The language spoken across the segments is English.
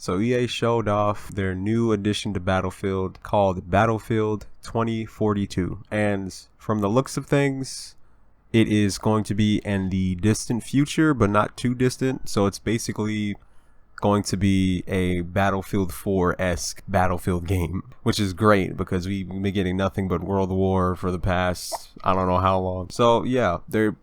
So EA showed off their new addition to Battlefield called Battlefield 2042. And from the looks of things, it is going to be in the distant future, but not too distant. So it's basically going to be a Battlefield 4-esque Battlefield game, which is great because we've been getting nothing but World War for the past I don't know how long. So yeah,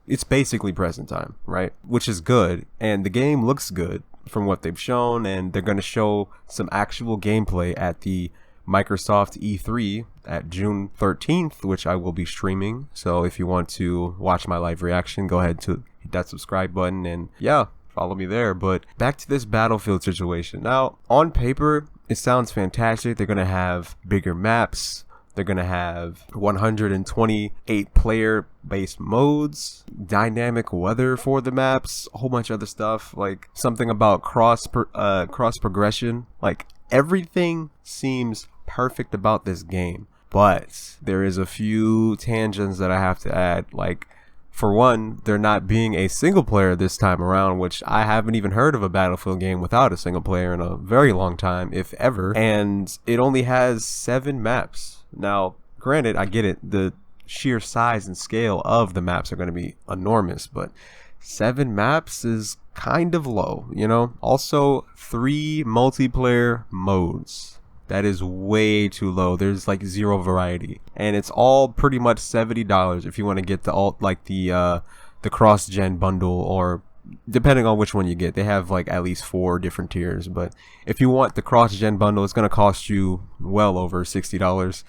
it's basically present time, right? Which is good, and the game looks good from what they've shown, and they're going to show some actual gameplay at the Microsoft E3 at June 13th, which I will be streaming. So if you want to watch my live reaction, go ahead to hit that subscribe button and yeah, follow me there. But back to this Battlefield situation. Now, on paper, it sounds fantastic. They're going to have bigger maps. They're going to have 128 player based modes, dynamic weather for the maps, a whole bunch of other stuff, like something about cross progression. Like everything seems perfect about this game, but there is a few tangents that I have to add. Like, for one, there not being a single player this time around, which I haven't even heard of a Battlefield game without a single player in a very long time, if ever. And it only has 7 maps. Now, granted, I get it. The sheer size and scale of the maps are going to be enormous, but 7 maps is kind of low, you know? Also, 3 multiplayer modes. That is way too low. There's like 0 variety, and it's all pretty much $70 if you want to get the cross-gen bundle, or depending on which one you get. They have like at least 4 different tiers, but if you want the cross-gen bundle, it's gonna cost you well over $60.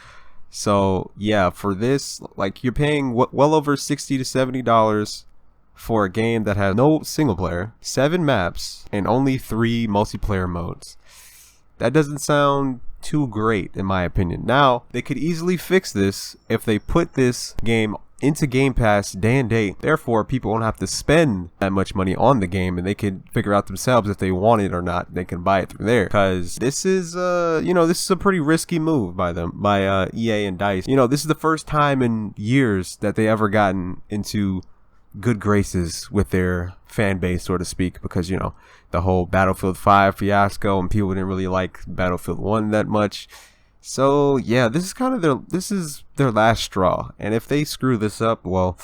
So yeah, for this, like, you're paying well over $60 to $70 for a game that has no single player, 7 maps, and only 3 multiplayer modes. That doesn't sound too great in my opinion. Now, they could easily fix this if they put this game into Game Pass day and date. Therefore, people won't have to spend that much money on the game, and they can figure out themselves if they want it or not. They can buy it through there, because this is this is a pretty risky move by EA and DICE. This is the first time in years that they ever gotten into good graces with their fan base, so to speak, because the whole Battlefield 5 fiasco, and people didn't really like Battlefield 1 that much. So yeah, this is their last straw, and if they screw this up, well,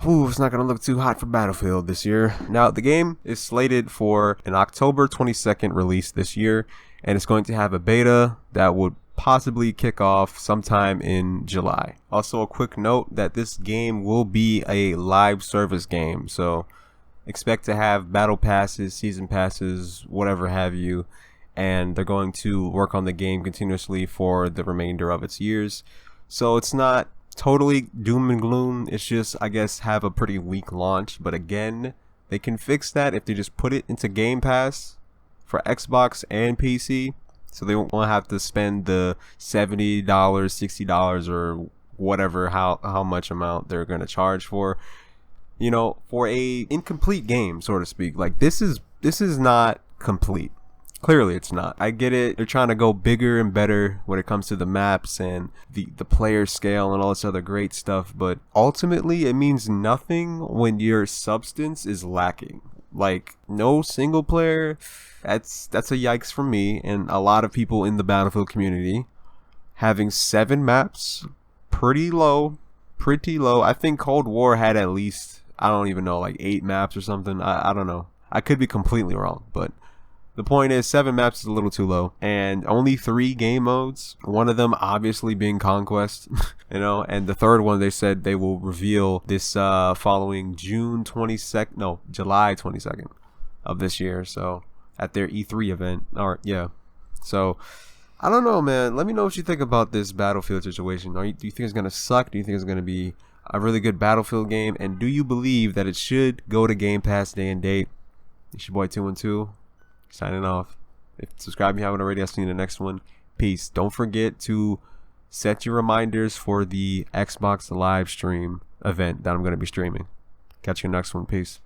it's not gonna look too hot for Battlefield this year. Now, the game is slated for an October 22nd release this year, and it's going to have a beta that would possibly kick off sometime in July. Also, a quick note that this game will be a live service game, so expect to have battle passes, season passes, whatever have you, and they're going to work on the game continuously for the remainder of its years. So it's not totally doom and gloom. It's just, I guess, have a pretty weak launch, but again, they can fix that if they just put it into Game Pass for Xbox and PC. So they won't have to spend the $70, $60, or whatever, how much amount they're going to charge for a incomplete game, so to speak. Like, this is not complete. Clearly it's not. I get it. They're trying to go bigger and better when it comes to the maps and the player scale and all this other great stuff, but ultimately it means nothing when your substance is lacking. Like, no single player. That's a yikes from me and a lot of people in the Battlefield community. Having 7 maps, pretty low. I think Cold War had at least, I don't even know, like 8 maps or something. I don't know. I could be completely wrong, but the point is 7 maps is a little too low, and only 3 game modes. One of them obviously being Conquest, and the third one they said they will reveal this following July 22nd of this year. So at their E3 event, So I don't know, man. Let me know what you think about this Battlefield situation. Do you think it's gonna suck? Do you think it's gonna be a really good Battlefield game? And do you believe that it should go to Game Pass day and date? It's your boy 212 signing off. Subscribe if you haven't already. I'll see you in the next one. Peace. Don't forget to set your reminders for the Xbox live stream event that I'm going to be streaming. Catch you in the next one. Peace.